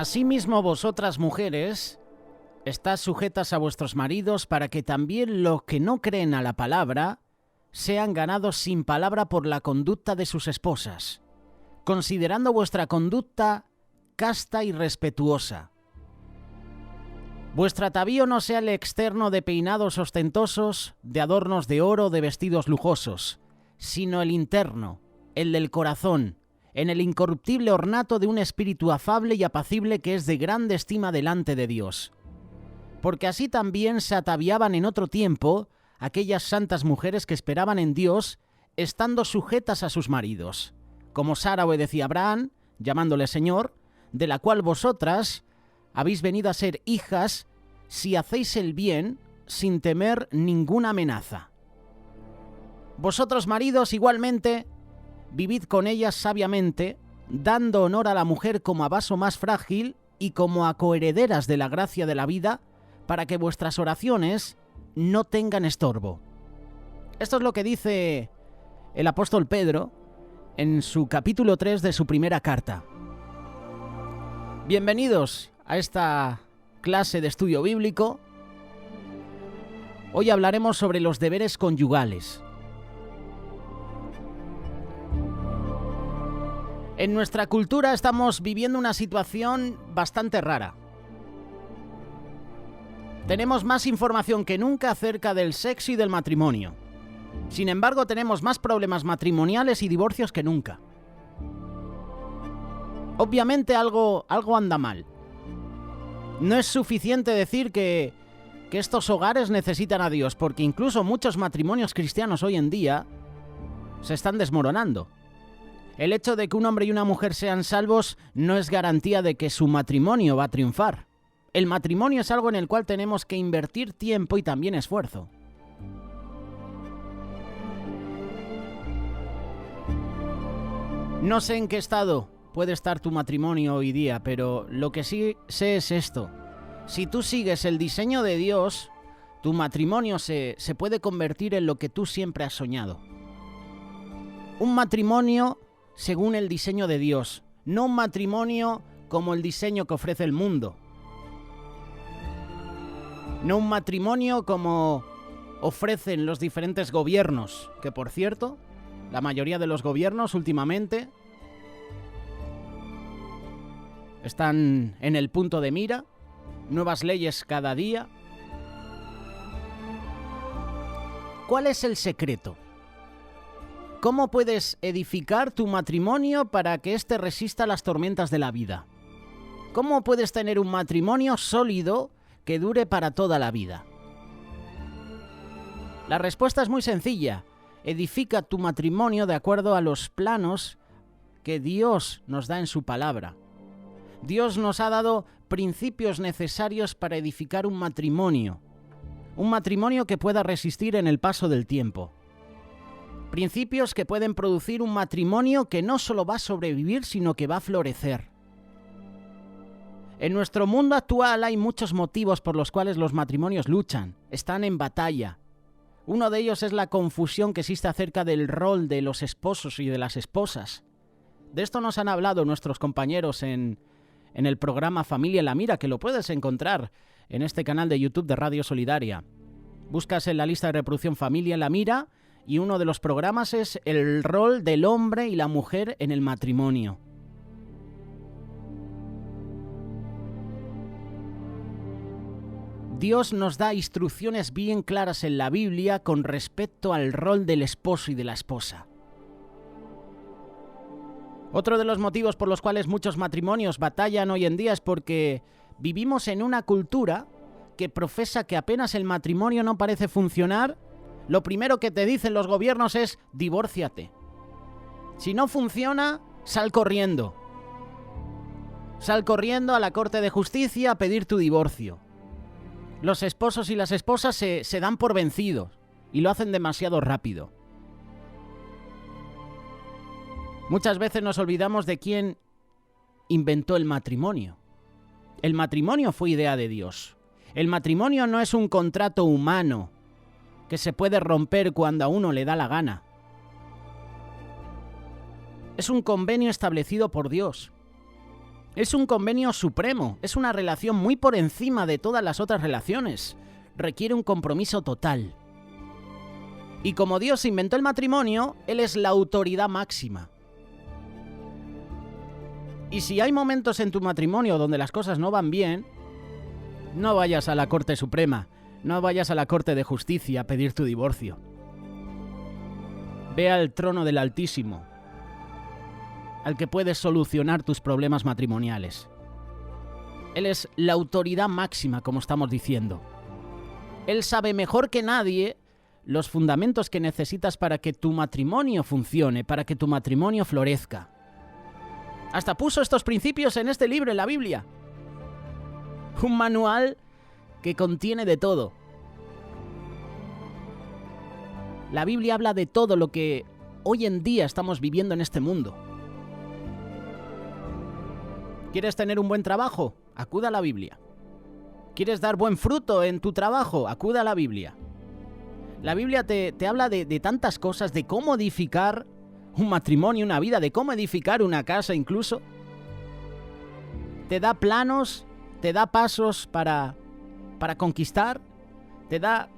Asimismo, vosotras mujeres, estad sujetas a vuestros maridos para que también los que no creen a la palabra sean ganados sin palabra por la conducta de sus esposas, considerando vuestra conducta casta y respetuosa. Vuestro atavío no sea el externo de peinados ostentosos, de adornos de oro, de vestidos lujosos, sino el interno, el del corazón, en el incorruptible ornato de un espíritu afable y apacible que es de grande estima delante de Dios. Porque así también se ataviaban en otro tiempo aquellas santas mujeres que esperaban en Dios, estando sujetas a sus maridos, como Sara obedecía a Abraham, llamándole Señor, de la cual vosotras habéis venido a ser hijas si hacéis el bien sin temer ninguna amenaza. Vosotros, maridos, igualmente, vivid con ellas sabiamente, dando honor a la mujer como a vaso más frágil y como a coherederas de la gracia de la vida, para que vuestras oraciones no tengan estorbo. Esto es lo que dice el apóstol Pedro en su capítulo 3 de su primera carta. Bienvenidos a esta clase de estudio bíblico. Hoy hablaremos sobre los deberes conyugales. En nuestra cultura estamos viviendo una situación bastante rara. Tenemos más información que nunca acerca del sexo y del matrimonio. Sin embargo, tenemos más problemas matrimoniales y divorcios que nunca. Obviamente algo anda mal. No es suficiente decir que estos hogares necesitan a Dios, porque incluso muchos matrimonios cristianos hoy en día se están desmoronando. El hecho de que un hombre y una mujer sean salvos no es garantía de que su matrimonio va a triunfar. El matrimonio es algo en el cual tenemos que invertir tiempo y también esfuerzo. No sé en qué estado puede estar tu matrimonio hoy día, pero lo que sí sé es esto. Si tú sigues el diseño de Dios, tu matrimonio se puede convertir en lo que tú siempre has soñado. Un matrimonio según el diseño de Dios, no un matrimonio como el diseño que ofrece el mundo. No un matrimonio como ofrecen los diferentes gobiernos, que por cierto, la mayoría de los gobiernos últimamente están en el punto de mira, nuevas leyes cada día. ¿Cuál es el secreto? ¿Cómo puedes edificar tu matrimonio para que éste resista las tormentas de la vida? ¿Cómo puedes tener un matrimonio sólido que dure para toda la vida? La respuesta es muy sencilla. Edifica tu matrimonio de acuerdo a los planos que Dios nos da en su palabra. Dios nos ha dado principios necesarios para edificar un matrimonio que pueda resistir en el paso del tiempo. Principios que pueden producir un matrimonio que no solo va a sobrevivir, sino que va a florecer. En nuestro mundo actual hay muchos motivos por los cuales los matrimonios luchan, están en batalla. Uno de ellos es la confusión que existe acerca del rol de los esposos y de las esposas. De esto nos han hablado nuestros compañeros en el programa Familia en la Mira, que lo puedes encontrar en este canal de YouTube de Radio Solidaria. Buscas en la lista de reproducción Familia en la Mira y uno de los programas es el rol del hombre y la mujer en el matrimonio. Dios nos da instrucciones bien claras en la Biblia con respecto al rol del esposo y de la esposa. Otro de los motivos por los cuales muchos matrimonios batallan hoy en día es porque vivimos en una cultura que profesa que apenas el matrimonio no parece funcionar, lo primero que te dicen los gobiernos es divórciate. Si no funciona, sal corriendo. Sal corriendo a la Corte de Justicia a pedir tu divorcio. Los esposos y las esposas se dan por vencidos y lo hacen demasiado rápido. Muchas veces nos olvidamos de quién inventó el matrimonio. El matrimonio fue idea de Dios. El matrimonio no es un contrato humano que se puede romper cuando a uno le da la gana. Es un convenio establecido por Dios. Es un convenio supremo, es una relación muy por encima de todas las otras relaciones. Requiere un compromiso total. Y como Dios inventó el matrimonio, Él es la autoridad máxima. Y si hay momentos en tu matrimonio donde las cosas no van bien, no vayas a la Corte Suprema, no vayas a la Corte de Justicia a pedir tu divorcio. Ve al trono del Altísimo, al que puedes solucionar tus problemas matrimoniales. Él es la autoridad máxima, como estamos diciendo. Él sabe mejor que nadie los fundamentos que necesitas para que tu matrimonio funcione, para que tu matrimonio florezca. Hasta puso estos principios en este libro, en la Biblia. Un manual que contiene de todo. La Biblia habla de todo lo que hoy en día estamos viviendo en este mundo. ¿Quieres tener un buen trabajo? Acuda a la Biblia. ¿Quieres dar buen fruto en tu trabajo? Acuda a la Biblia. La Biblia te habla de tantas cosas, de cómo edificar un matrimonio, una vida, de cómo edificar una casa incluso. Te da planos, te da pasos para conquistar, te da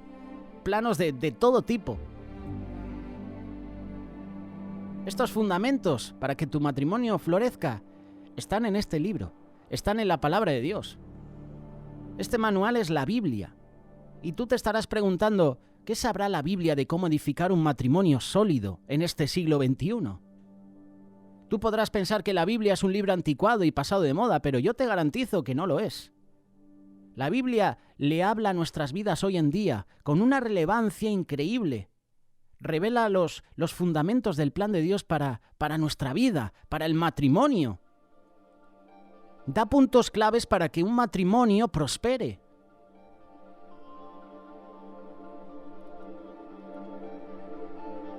planos de todo tipo. Estos fundamentos para que tu matrimonio florezca están en este libro, están en la palabra de Dios. Este manual es la Biblia. Y tú te estarás preguntando, ¿qué sabrá la Biblia de cómo edificar un matrimonio sólido en este siglo XXI? Tú podrás pensar que la Biblia es un libro anticuado y pasado de moda, pero yo te garantizo que no lo es. La Biblia le habla a nuestras vidas hoy en día con una relevancia increíble. Revela los fundamentos del plan de Dios para nuestra vida, para el matrimonio. Da puntos claves para que un matrimonio prospere.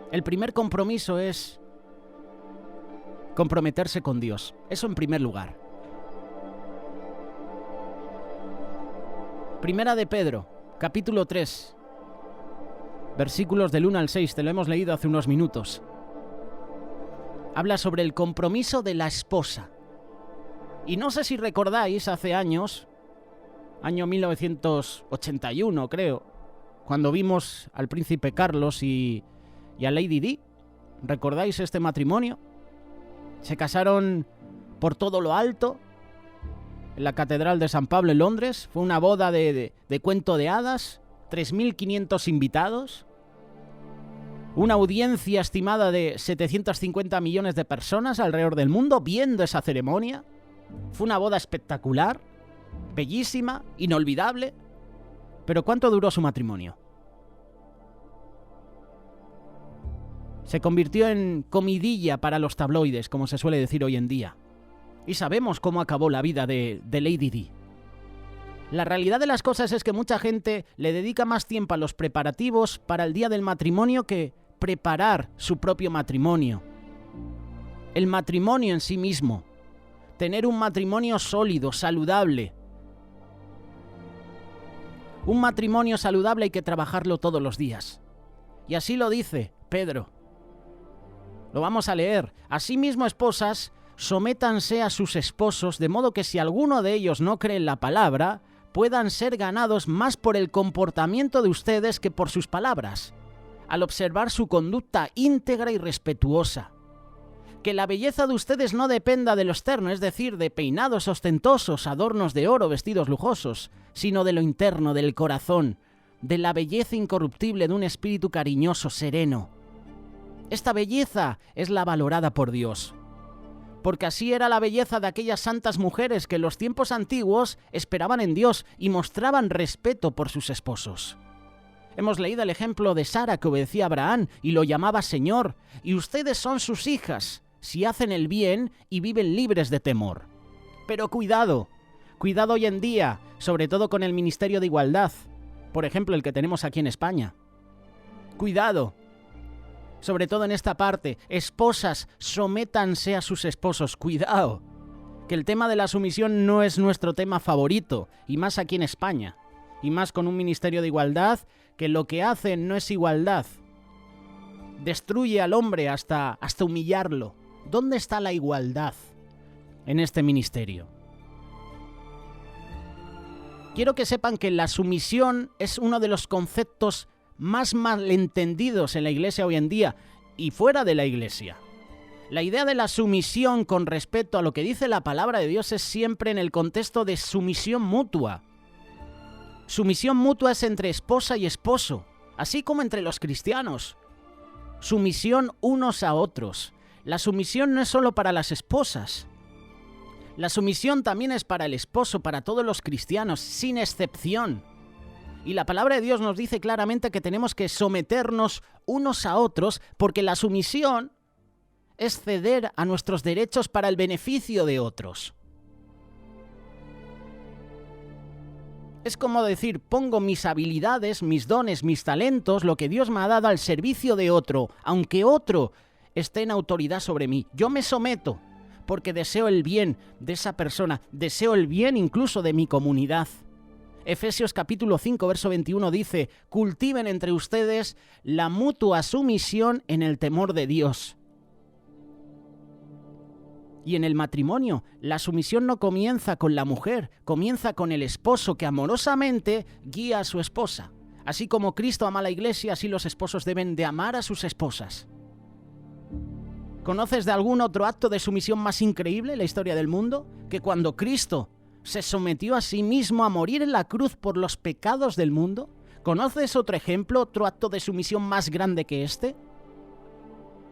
El primer compromiso es comprometerse con Dios. Eso en primer lugar. Primera de Pedro, capítulo 3, versículos del 1 al 6, te lo hemos leído hace unos minutos. Habla sobre el compromiso de la esposa. Y no sé si recordáis hace años, año 1981 creo, cuando vimos al príncipe Carlos y a Lady Di. ¿Recordáis este matrimonio? Se casaron por todo lo alto en la Catedral de San Pablo en Londres. Fue una boda de cuento de hadas, 3.500 invitados, una audiencia estimada de 750 millones de personas alrededor del mundo viendo esa ceremonia. Fue una boda espectacular, bellísima, inolvidable. Pero ¿cuánto duró su matrimonio? Se convirtió en comidilla para los tabloides, como se suele decir hoy en día. Y sabemos cómo acabó la vida de Lady Di. La realidad de las cosas es que mucha gente le dedica más tiempo a los preparativos para el día del matrimonio que preparar su propio matrimonio. El matrimonio en sí mismo. Tener un matrimonio sólido, saludable. Un matrimonio saludable hay que trabajarlo todos los días. Y así lo dice Pedro. Lo vamos a leer. Asimismo, esposas, sométanse a sus esposos, de modo que si alguno de ellos no cree en la palabra, puedan ser ganados más por el comportamiento de ustedes que por sus palabras, al observar su conducta íntegra y respetuosa. Que la belleza de ustedes no dependa de lo externo, es decir, de peinados ostentosos, adornos de oro, vestidos lujosos, sino de lo interno, del corazón, de la belleza incorruptible de un espíritu cariñoso, sereno. Esta belleza es la valorada por Dios, porque así era la belleza de aquellas santas mujeres que en los tiempos antiguos esperaban en Dios y mostraban respeto por sus esposos. Hemos leído el ejemplo de Sara, que obedecía a Abraham y lo llamaba Señor, y ustedes son sus hijas, si hacen el bien y viven libres de temor. Pero cuidado hoy en día, sobre todo con el Ministerio de Igualdad, por ejemplo el que tenemos aquí en España. Cuidado, sobre todo en esta parte, esposas, sométanse a sus esposos, cuidado, que el tema de la sumisión no es nuestro tema favorito, y más aquí en España, y más con un Ministerio de Igualdad que lo que hace no es igualdad. Destruye al hombre hasta humillarlo. ¿Dónde está la igualdad? en este ministerio. Quiero que sepan que la sumisión es uno de los conceptos más malentendidos en la iglesia hoy en día y fuera de la iglesia. La idea de la sumisión con respecto a lo que dice la palabra de Dios es siempre en el contexto de sumisión mutua. Sumisión mutua es entre esposa y esposo, así como entre los cristianos. Sumisión unos a otros. La sumisión no es solo para las esposas. La sumisión también es para el esposo, para todos los cristianos, sin excepción. Y la palabra de Dios nos dice claramente que tenemos que someternos unos a otros, porque la sumisión es ceder a nuestros derechos para el beneficio de otros. Es como decir, pongo mis habilidades, mis dones, mis talentos, lo que Dios me ha dado al servicio de otro, aunque otro esté en autoridad sobre mí. Yo me someto porque deseo el bien de esa persona, deseo el bien incluso de mi comunidad. Efesios capítulo 5, verso 21 dice, cultiven entre ustedes la mutua sumisión en el temor de Dios. Y en el matrimonio, la sumisión no comienza con la mujer, comienza con el esposo que amorosamente guía a su esposa. Así como Cristo ama a la iglesia, así los esposos deben de amar a sus esposas. ¿Conoces de algún otro acto de sumisión más increíble en la historia del mundo? Que cuando Cristo se sometió a sí mismo a morir en la cruz por los pecados del mundo. ¿Conoces otro ejemplo, otro acto de sumisión más grande que este?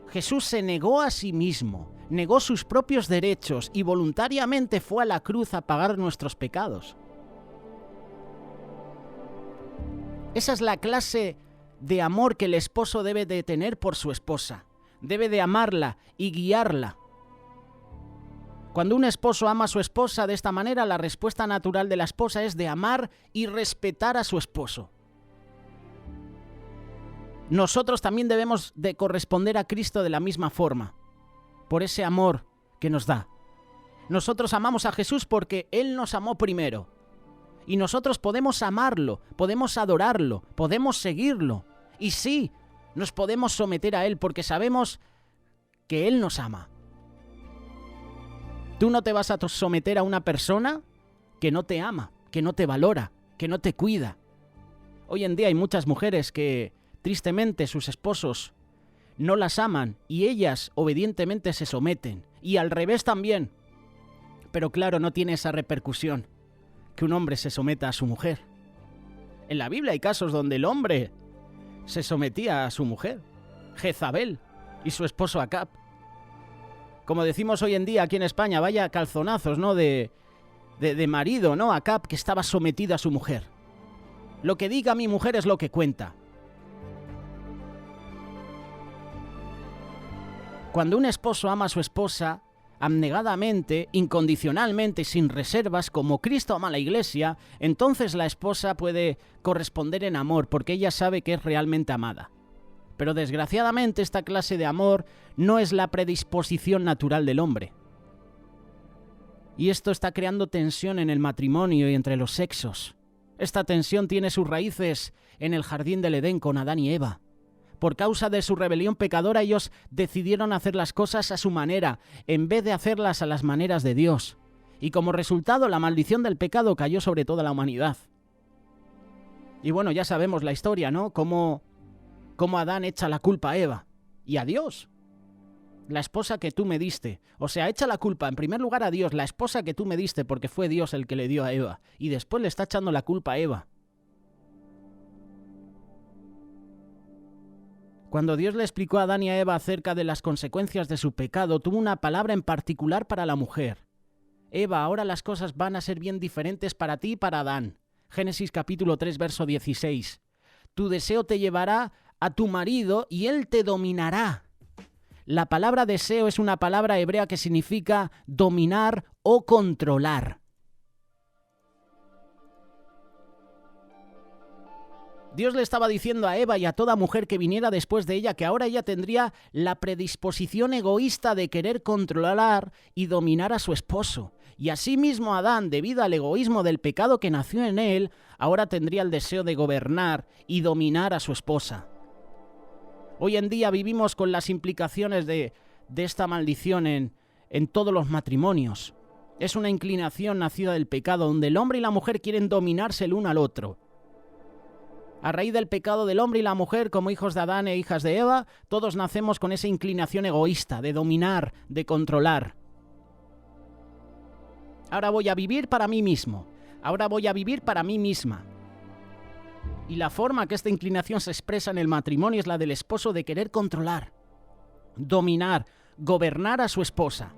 Jesús se negó a sí mismo, negó sus propios derechos y voluntariamente fue a la cruz a pagar nuestros pecados. Esa es la clase de amor que el esposo debe de tener por su esposa. Debe de amarla y guiarla. Cuando un esposo ama a su esposa de esta manera, la respuesta natural de la esposa es de amar y respetar a su esposo. Nosotros también debemos de corresponder a Cristo de la misma forma, por ese amor que nos da. Nosotros amamos a Jesús porque Él nos amó primero. Y nosotros podemos amarlo, podemos adorarlo, podemos seguirlo. Y sí, nos podemos someter a Él porque sabemos que Él nos ama. Tú no te vas a someter a una persona que no te ama, que no te valora, que no te cuida. Hoy en día hay muchas mujeres que tristemente sus esposos no las aman y ellas obedientemente se someten. Y al revés también. Pero claro, no tiene esa repercusión que un hombre se someta a su mujer. En la Biblia hay casos donde el hombre se sometía a su mujer, Jezabel y su esposo Acab. Como decimos hoy en día aquí en España, vaya calzonazos, ¿no? De marido, ¿no? Acab, que estaba sometido a su mujer. Lo que diga mi mujer es lo que cuenta. Cuando un esposo ama a su esposa, abnegadamente, incondicionalmente, sin reservas, como Cristo ama a la iglesia, entonces la esposa puede corresponder en amor, porque ella sabe que es realmente amada. Pero desgraciadamente esta clase de amor no es la predisposición natural del hombre. Y esto está creando tensión en el matrimonio y entre los sexos. Esta tensión tiene sus raíces en el jardín del Edén con Adán y Eva. Por causa de su rebelión pecadora, ellos decidieron hacer las cosas a su manera, en vez de hacerlas a las maneras de Dios. Y como resultado, la maldición del pecado cayó sobre toda la humanidad. Y bueno, ya sabemos la historia, ¿no? Cómo Adán echa la culpa a Eva y a Dios. La esposa que tú me diste. O sea, echa la culpa en primer lugar a Dios, la esposa que tú me diste, porque fue Dios el que le dio a Eva. Y después le está echando la culpa a Eva. Cuando Dios le explicó a Adán y a Eva acerca de las consecuencias de su pecado, tuvo una palabra en particular para la mujer. Eva, ahora las cosas van a ser bien diferentes para ti y para Adán. Génesis capítulo 3, verso 16. Tu deseo te llevará a tu marido y él te dominará. La palabra deseo es una palabra hebrea que significa dominar o controlar. Dios le estaba diciendo a Eva y a toda mujer que viniera después de ella que ahora ella tendría la predisposición egoísta de querer controlar y dominar a su esposo. Y asimismo Adán, debido al egoísmo del pecado que nació en él, ahora tendría el deseo de gobernar y dominar a su esposa. Hoy en día vivimos con las implicaciones de esta maldición en todos los matrimonios. Es una inclinación nacida del pecado, donde el hombre y la mujer quieren dominarse el uno al otro. A raíz del pecado del hombre y la mujer, como hijos de Adán e hijas de Eva, todos nacemos con esa inclinación egoísta de dominar, de controlar. Ahora voy a vivir para mí mismo. Ahora voy a vivir para mí misma. Y la forma que esta inclinación se expresa en el matrimonio es la del esposo de querer controlar, dominar, gobernar a su esposa.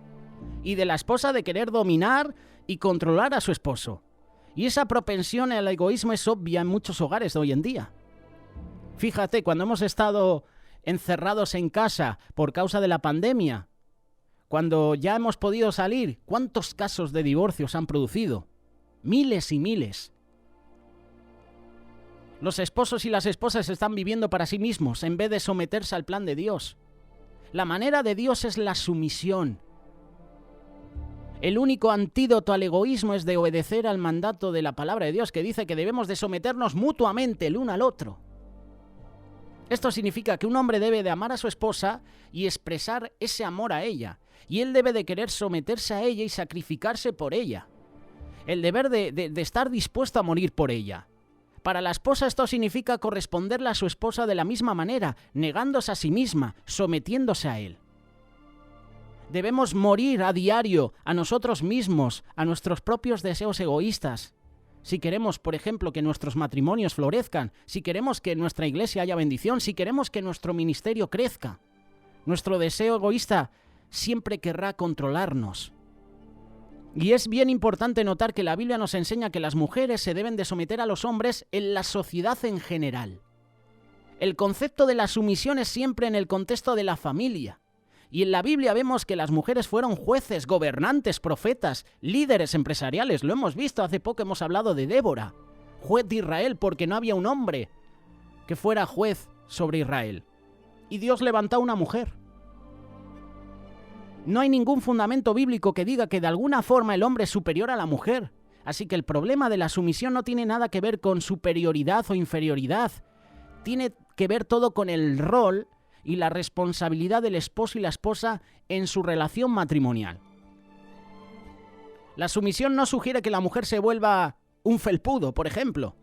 Y de la esposa de querer dominar y controlar a su esposo. Y esa propensión al egoísmo es obvia en muchos hogares de hoy en día. Fíjate, cuando hemos estado encerrados en casa por causa de la pandemia, cuando ya hemos podido salir, ¿cuántos casos de divorcios han producido? Miles y miles. Los esposos y las esposas están viviendo para sí mismos en vez de someterse al plan de Dios. La manera de Dios es la sumisión. El único antídoto al egoísmo es de obedecer al mandato de la palabra de Dios, que dice que debemos de someternos mutuamente el uno al otro. Esto significa que un hombre debe de amar a su esposa y expresar ese amor a ella. Y él debe de querer someterse a ella y sacrificarse por ella. El deber de estar dispuesto a morir por ella. Para la esposa esto significa corresponderle a su esposa de la misma manera, negándose a sí misma, sometiéndose a él. Debemos morir a diario a nosotros mismos, a nuestros propios deseos egoístas. Si queremos, por ejemplo, que nuestros matrimonios florezcan, si queremos que en nuestra iglesia haya bendición, si queremos que nuestro ministerio crezca, nuestro deseo egoísta siempre querrá controlarnos. Y es bien importante notar que la Biblia nos enseña que las mujeres se deben de someter a los hombres en la sociedad en general. El concepto de la sumisión es siempre en el contexto de la familia. Y en la Biblia vemos que las mujeres fueron jueces, gobernantes, profetas, líderes empresariales. Lo hemos visto, hace poco hemos hablado de Débora, juez de Israel, porque no había un hombre que fuera juez sobre Israel. Y Dios levantó a una mujer. No hay ningún fundamento bíblico que diga que de alguna forma el hombre es superior a la mujer. Así que el problema de la sumisión no tiene nada que ver con superioridad o inferioridad. Tiene que ver todo con el rol y la responsabilidad del esposo y la esposa en su relación matrimonial. La sumisión no sugiere que la mujer se vuelva un felpudo, por ejemplo,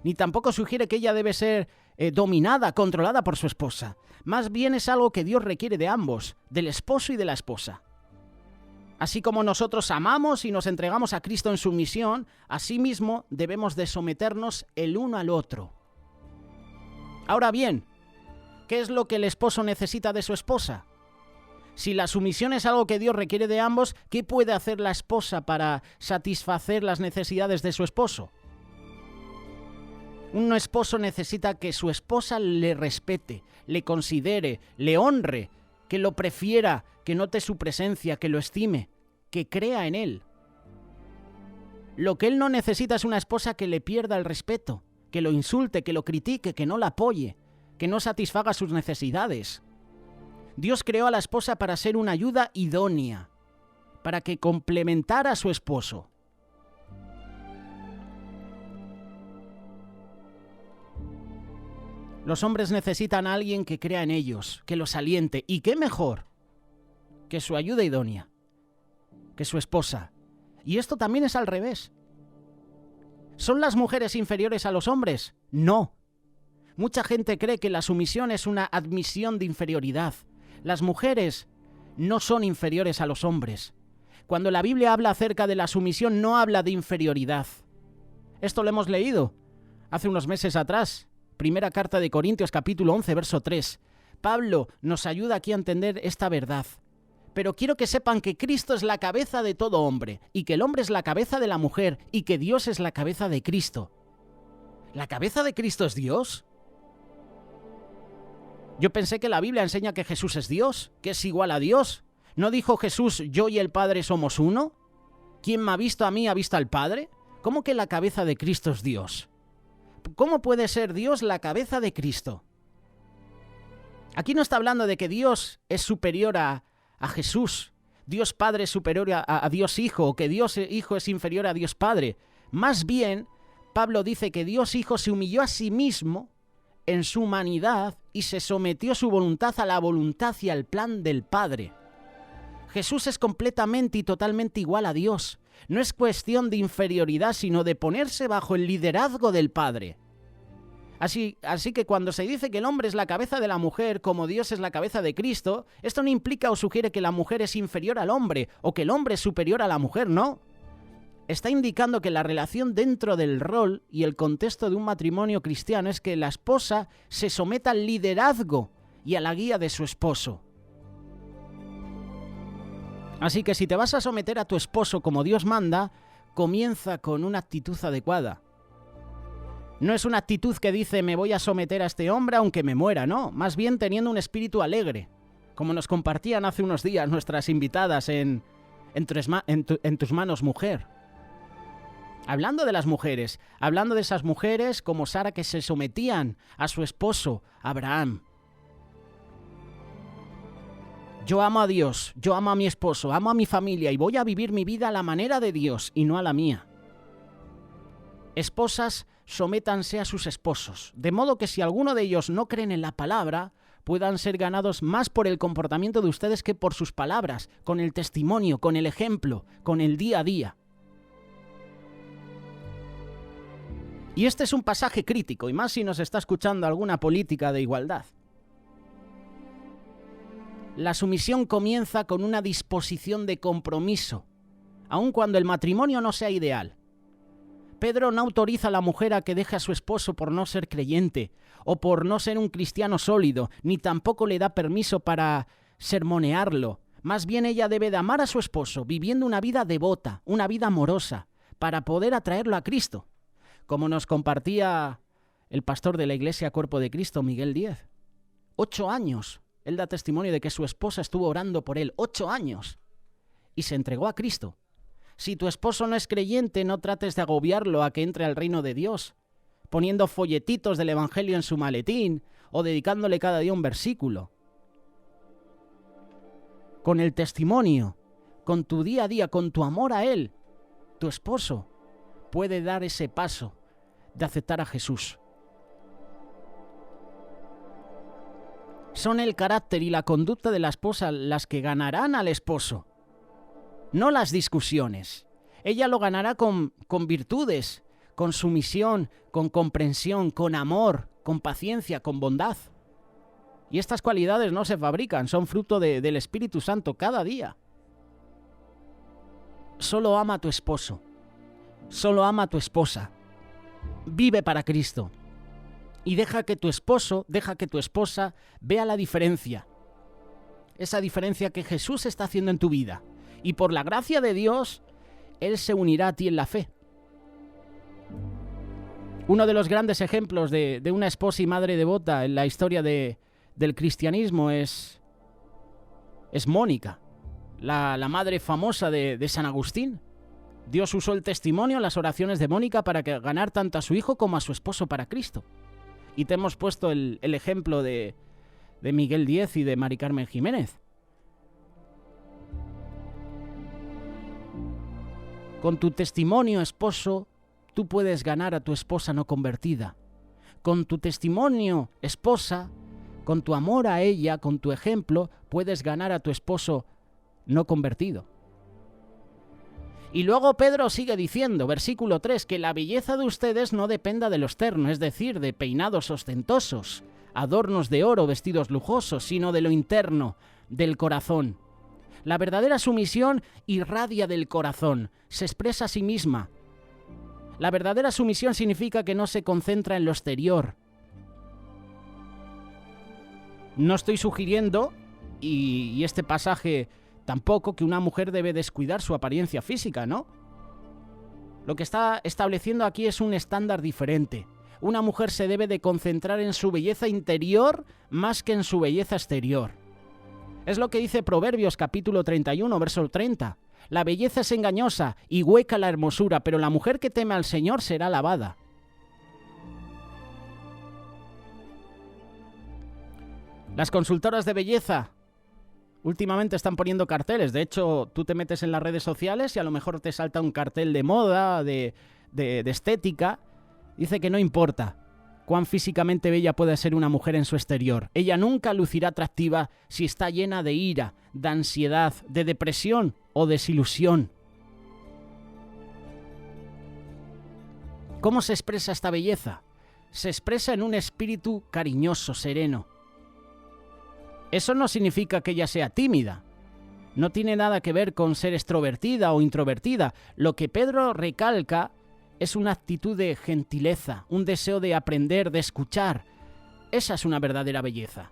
ni tampoco sugiere que ella debe ser dominada, controlada por su esposa. Más bien es algo que Dios requiere de ambos, del esposo y de la esposa. Así como nosotros amamos y nos entregamos a Cristo en sumisión, asimismo debemos de someternos el uno al otro. Ahora bien, ¿qué es lo que el esposo necesita de su esposa? Si la sumisión es algo que Dios requiere de ambos, ¿qué puede hacer la esposa para satisfacer las necesidades de su esposo? Un esposo necesita que su esposa le respete, le considere, le honre, que lo prefiera, que note su presencia, que lo estime, que crea en él. Lo que él no necesita es una esposa que le pierda el respeto, que lo insulte, que lo critique, que no la apoye, que no satisfaga sus necesidades. Dios creó a la esposa para ser una ayuda idónea, para que complementara a su esposo. Los hombres necesitan a alguien que crea en ellos, que los aliente, y qué mejor que su ayuda idónea, que su esposa. Y esto también es al revés. ¿Son las mujeres inferiores a los hombres? No. Mucha gente cree que la sumisión es una admisión de inferioridad. Las mujeres no son inferiores a los hombres. Cuando la Biblia habla acerca de la sumisión, no habla de inferioridad. Esto lo hemos leído hace unos meses atrás. Primera carta de Corintios, capítulo 11, verso 3. Pablo nos ayuda aquí a entender esta verdad. Pero quiero que sepan que Cristo es la cabeza de todo hombre, y que el hombre es la cabeza de la mujer, y que Dios es la cabeza de Cristo. ¿La cabeza de Cristo es Dios? Yo pensé que la Biblia enseña que Jesús es Dios, que es igual a Dios. ¿No dijo Jesús, yo y el Padre somos uno? ¿Quién me ha visto a mí ha visto al Padre? ¿Cómo que la cabeza de Cristo es Dios? ¿Cómo puede ser Dios la cabeza de Cristo? Aquí no está hablando de que Dios es superior a Jesús, Dios Padre es superior a Dios Hijo, o que Dios Hijo es inferior a Dios Padre. Más bien, Pablo dice que Dios Hijo se humilló a sí mismo en su humanidad y se sometió su voluntad a la voluntad y al plan del Padre. Jesús es completamente y totalmente igual a Dios. No es cuestión de inferioridad, sino de ponerse bajo el liderazgo del Padre. Así que cuando se dice que el hombre es la cabeza de la mujer, como Dios es la cabeza de Cristo, esto no implica o sugiere que la mujer es inferior al hombre, o que el hombre es superior a la mujer, no. Está indicando que la relación dentro del rol y el contexto de un matrimonio cristiano es que la esposa se someta al liderazgo y a la guía de su esposo. Así que si te vas a someter a tu esposo como Dios manda, comienza con una actitud adecuada. No es una actitud que dice me voy a someter a este hombre aunque me muera, no. Más bien teniendo un espíritu alegre, como nos compartían hace unos días nuestras invitadas en tus manos, mujer. Hablando de las mujeres, hablando de esas mujeres como Sara que se sometían a su esposo, Abraham. Yo amo a Dios, yo amo a mi esposo, amo a mi familia y voy a vivir mi vida a la manera de Dios y no a la mía. Esposas, sométanse a sus esposos, de modo que si alguno de ellos no creen en la palabra, puedan ser ganados más por el comportamiento de ustedes que por sus palabras, con el testimonio, con el ejemplo, con el día a día. Y este es un pasaje crítico, y más si nos está escuchando alguna política de igualdad. La sumisión comienza con una disposición de compromiso, aun cuando el matrimonio no sea ideal. Pedro no autoriza a la mujer a que deje a su esposo por no ser creyente o por no ser un cristiano sólido, ni tampoco le da permiso para sermonearlo. Más bien ella debe de amar a su esposo, viviendo una vida devota, una vida amorosa, para poder atraerlo a Cristo. Como nos compartía el pastor de la Iglesia Cuerpo de Cristo, Miguel Díez. 8 años. Él da testimonio de que su esposa estuvo orando por él 8 años y se entregó a Cristo. Si tu esposo no es creyente, no trates de agobiarlo a que entre al reino de Dios, poniendo folletitos del Evangelio en su maletín o dedicándole cada día un versículo. Con el testimonio, con tu día a día, con tu amor a Él, tu esposo puede dar ese paso de aceptar a Jesús. Son el carácter y la conducta de la esposa las que ganarán al esposo, no las discusiones. Ella lo ganará con virtudes, con sumisión, con comprensión, con amor, con paciencia, con bondad. Y estas cualidades no se fabrican, son fruto del Espíritu Santo cada día. Solo ama a tu esposo, solo ama a tu esposa. Vive para Cristo. Y deja que tu esposo, deja que tu esposa vea la diferencia. Esa diferencia que Jesús está haciendo en tu vida. Y por la gracia de Dios, Él se unirá a ti en la fe. Uno de los grandes ejemplos de una esposa y madre devota en la historia del cristianismo es Mónica, la madre famosa de San Agustín. Dios usó el testimonio, las oraciones de Mónica para ganar tanto a su hijo como a su esposo para Cristo. Y te hemos puesto el ejemplo de Miguel Díez y de Mari Carmen Jiménez. Con tu testimonio, esposo, tú puedes ganar a tu esposa no convertida. Con tu testimonio, esposa, con tu amor a ella, con tu ejemplo, puedes ganar a tu esposo no convertido. Y luego Pedro sigue diciendo, versículo 3, que la belleza de ustedes no dependa de lo externo, es decir, de peinados ostentosos, adornos de oro, vestidos lujosos, sino de lo interno, del corazón. La verdadera sumisión irradia del corazón, se expresa a sí misma. La verdadera sumisión significa que no se concentra en lo exterior. No estoy sugiriendo, y este pasaje tampoco, que una mujer debe descuidar su apariencia física, ¿no? Lo que está estableciendo aquí es un estándar diferente. Una mujer se debe de concentrar en su belleza interior más que en su belleza exterior. Es lo que dice Proverbios capítulo 31, verso 30. La belleza es engañosa y hueca la hermosura, pero la mujer que teme al Señor será alabada. Las consultoras de belleza últimamente están poniendo carteles. De hecho, tú te metes en las redes sociales y a lo mejor te salta un cartel de moda, de estética. Dice que no importa. cuán físicamente bella puede ser una mujer en su exterior. Ella nunca lucirá atractiva si está llena de ira, de ansiedad, de depresión o desilusión. ¿Cómo se expresa esta belleza? Se expresa en un espíritu cariñoso, sereno. Eso no significa que ella sea tímida. No tiene nada que ver con ser extrovertida o introvertida. Lo que Pedro recalca es una actitud de gentileza, un deseo de aprender, de escuchar. Esa es una verdadera belleza.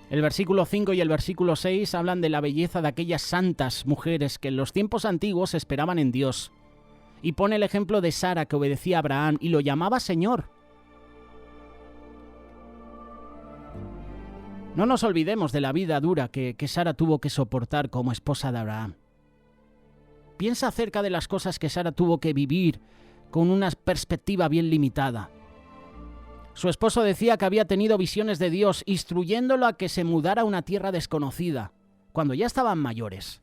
El versículo 5 y el versículo 6 hablan de la belleza de aquellas santas mujeres que en los tiempos antiguos esperaban en Dios. Y pone el ejemplo de Sara, que obedecía a Abraham y lo llamaba Señor. No nos olvidemos de la vida dura que Sara tuvo que soportar como esposa de Abraham. Piensa acerca de las cosas que Sara tuvo que vivir con una perspectiva bien limitada. Su esposo decía que había tenido visiones de Dios, instruyéndolo a que se mudara a una tierra desconocida, cuando ya estaban mayores.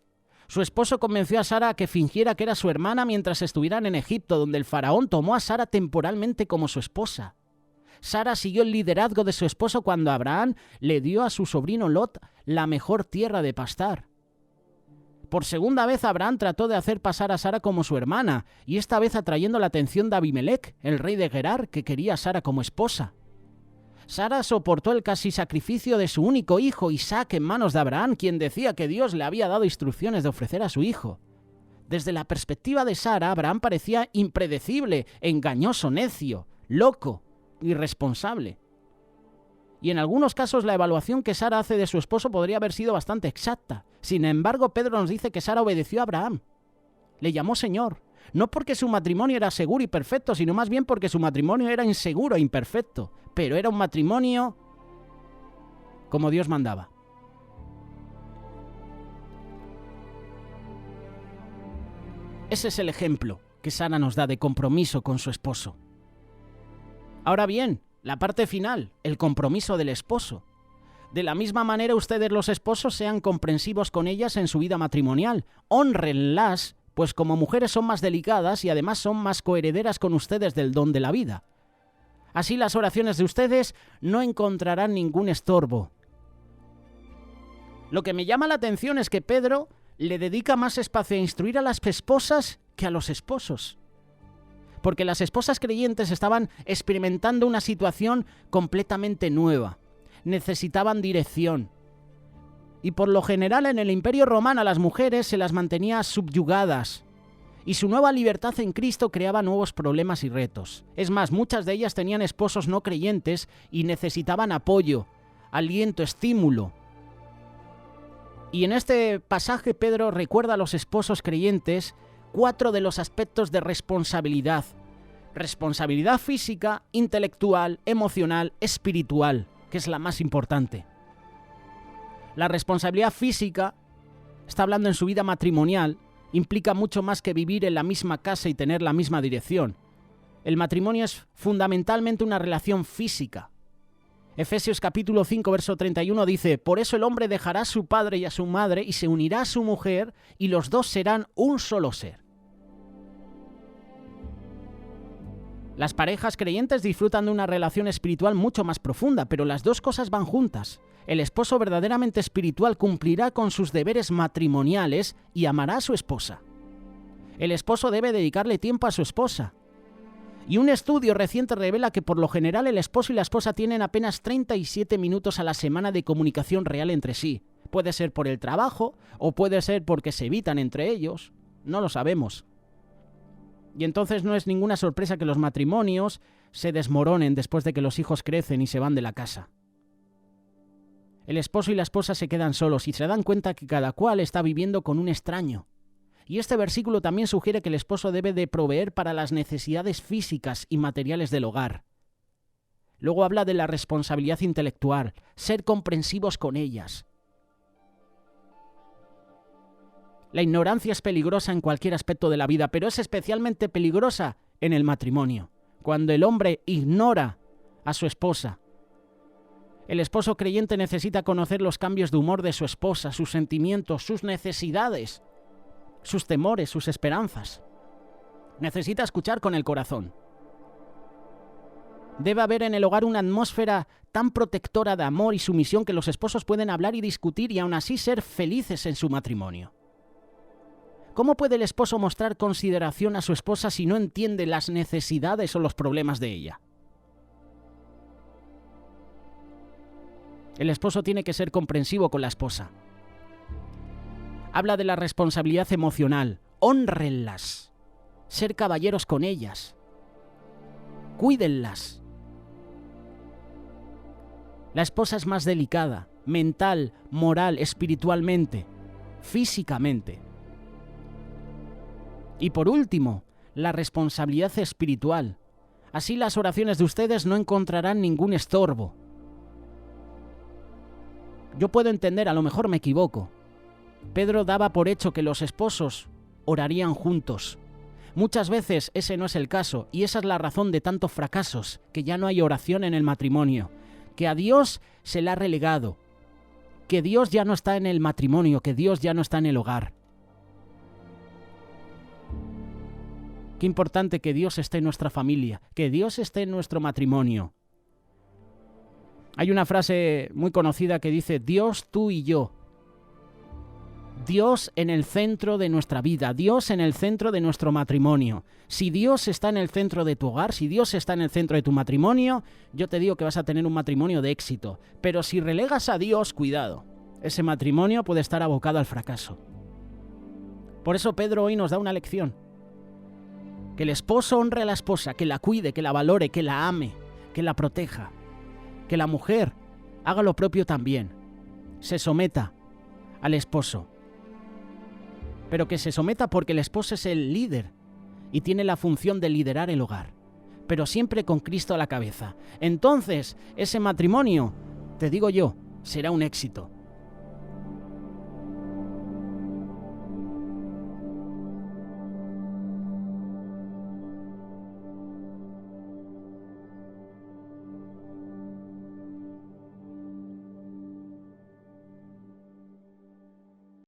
Su esposo convenció a Sara a que fingiera que era su hermana mientras estuvieran en Egipto, donde el faraón tomó a Sara temporalmente como su esposa. Sara siguió el liderazgo de su esposo cuando Abraham le dio a su sobrino Lot la mejor tierra de pastar. Por segunda vez Abraham trató de hacer pasar a Sara como su hermana, y esta vez atrayendo la atención de Abimelec, el rey de Gerar, que quería a Sara como esposa. Sara soportó el casi sacrificio de su único hijo, Isaac, en manos de Abraham, quien decía que Dios le había dado instrucciones de ofrecer a su hijo. Desde la perspectiva de Sara, Abraham parecía impredecible, engañoso, necio, loco, irresponsable. Y en algunos casos la evaluación que Sara hace de su esposo podría haber sido bastante exacta. Sin embargo, Pedro nos dice que Sara obedeció a Abraham. Le llamó Señor, no porque su matrimonio era seguro y perfecto, sino más bien porque su matrimonio era inseguro e imperfecto. Pero era un matrimonio como Dios mandaba. Ese es el ejemplo que Sara nos da de compromiso con su esposo. Ahora bien, la parte final, el compromiso del esposo. De la misma manera, ustedes los esposos sean comprensivos con ellas en su vida matrimonial. Hónrenlas, pues como mujeres son más delicadas y además son más coherederas con ustedes del don de la vida. Así las oraciones de ustedes no encontrarán ningún estorbo. Lo que me llama la atención es que Pedro le dedica más espacio a instruir a las esposas que a los esposos. Porque las esposas creyentes estaban experimentando una situación completamente nueva. Necesitaban dirección. Y por lo general en el Imperio Romano a las mujeres se las mantenía subyugadas. Y su nueva libertad en Cristo creaba nuevos problemas y retos. Es más, muchas de ellas tenían esposos no creyentes y necesitaban apoyo, aliento, estímulo. Y en este pasaje Pedro recuerda a los esposos creyentes 4 de los aspectos de responsabilidad. Responsabilidad física, intelectual, emocional, espiritual, que es la más importante. La responsabilidad física, está hablando en su vida matrimonial, implica mucho más que vivir en la misma casa y tener la misma dirección. El matrimonio es fundamentalmente una relación física. Efesios capítulo 5, verso 31 dice: por eso el hombre dejará a su padre y a su madre y se unirá a su mujer y los dos serán un solo ser. Las parejas creyentes disfrutan de una relación espiritual mucho más profunda, pero las dos cosas van juntas. El esposo verdaderamente espiritual cumplirá con sus deberes matrimoniales y amará a su esposa. El esposo debe dedicarle tiempo a su esposa. Y un estudio reciente revela que por lo general el esposo y la esposa tienen apenas 37 minutos a la semana de comunicación real entre sí. Puede ser por el trabajo o puede ser porque se evitan entre ellos. No lo sabemos. Y entonces no es ninguna sorpresa que los matrimonios se desmoronen después de que los hijos crecen y se van de la casa. El esposo y la esposa se quedan solos y se dan cuenta que cada cual está viviendo con un extraño. Y este versículo también sugiere que el esposo debe de proveer para las necesidades físicas y materiales del hogar. Luego habla de la responsabilidad intelectual, ser comprensivos con ellas. La ignorancia es peligrosa en cualquier aspecto de la vida, pero es especialmente peligrosa en el matrimonio, cuando el hombre ignora a su esposa. El esposo creyente necesita conocer los cambios de humor de su esposa, sus sentimientos, sus necesidades. sus temores, sus esperanzas. Necesita escuchar con el corazón. Debe haber en el hogar una atmósfera tan protectora de amor y sumisión que los esposos pueden hablar y discutir y aún así ser felices en su matrimonio. ¿Cómo puede el esposo mostrar consideración a su esposa si no entiende las necesidades o los problemas de ella? El esposo tiene que ser comprensivo con la esposa. Habla de la responsabilidad emocional. Hónrenlas. Ser caballeros con ellas. Cuídenlas. La esposa es más delicada, mental, moral, espiritualmente, físicamente. Y por último, la responsabilidad espiritual. Así las oraciones de ustedes no encontrarán ningún estorbo. Yo puedo entender, a lo mejor me equivoco. Pedro daba por hecho que los esposos orarían juntos. Muchas veces ese no es el caso, y esa es la razón de tantos fracasos, que ya no hay oración en el matrimonio, que a Dios se le ha relegado, que Dios ya no está en el matrimonio, que Dios ya no está en el hogar. Qué importante que Dios esté en nuestra familia, que Dios esté en nuestro matrimonio. Hay una frase muy conocida que dice: Dios, tú y yo. Dios en el centro de nuestra vida, Dios en el centro de nuestro matrimonio. Si Dios está en el centro de tu hogar, si Dios está en el centro de tu matrimonio, yo te digo que vas a tener un matrimonio de éxito. Pero si relegas a Dios, cuidado, ese matrimonio puede estar abocado al fracaso. Por eso Pedro hoy nos da una lección. Que el esposo honre a la esposa, que la cuide, que la valore, que la ame, que la proteja. Que la mujer haga lo propio también. Se someta al esposo. Pero que se someta porque el esposo es el líder y tiene la función de liderar el hogar, pero siempre con Cristo a la cabeza. Entonces, ese matrimonio, te digo yo, será un éxito.